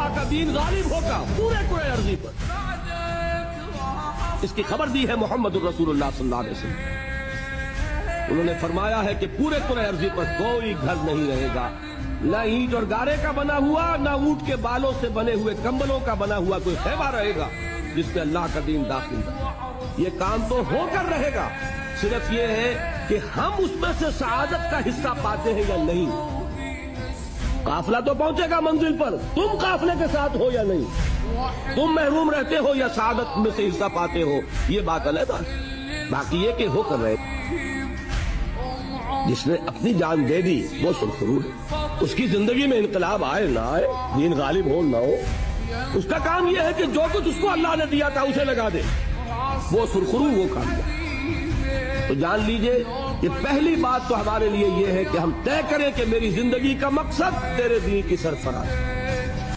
اللہ کا دین غالب ہوگا پورے کرۂ ارضی پر. اس کی خبر دی ہے محمد الرسول اللہ صلی اللہ علیہ وسلم. انہوں نے فرمایا ہے کہ پورے کرۂ ارضی پر کوئی گھر نہیں رہے گا، نہ اینٹ اور گارے کا بنا ہوا، نہ اونٹ کے بالوں سے بنے ہوئے کمبلوں کا بنا ہوا کوئی خیمہ رہے گا جس پہ اللہ کا دین داخل ہے. یہ کام تو ہو کر رہے گا، صرف یہ ہے کہ ہم اس میں سے سعادت کا حصہ پاتے ہیں یا نہیں. قافلہ تو پہنچے گا منزل پر، تم قافلے کے ساتھ ہو یا نہیں، تم محروم رہتے ہو یا سعادت میں سے حصہ پاتے ہو، یہ بات علیحدہ. باقی یہ کہ ہو کر رہے. جس نے اپنی جان دے دی وہ سرخرو ہے. اس کی زندگی میں انقلاب آئے نہ آئے، دین غالب ہو نہ ہو، اس کا کام یہ ہے کہ جو کچھ اس کو اللہ نے دیا تھا اسے لگا دے. وہ سرخرو وہ کام ہے. تو جان لیجئے کہ پہلی بات تو ہمارے لیے یہ ہے کہ ہم طے کریں کہ میری زندگی کا مقصد تیرے دین کی سرفراز.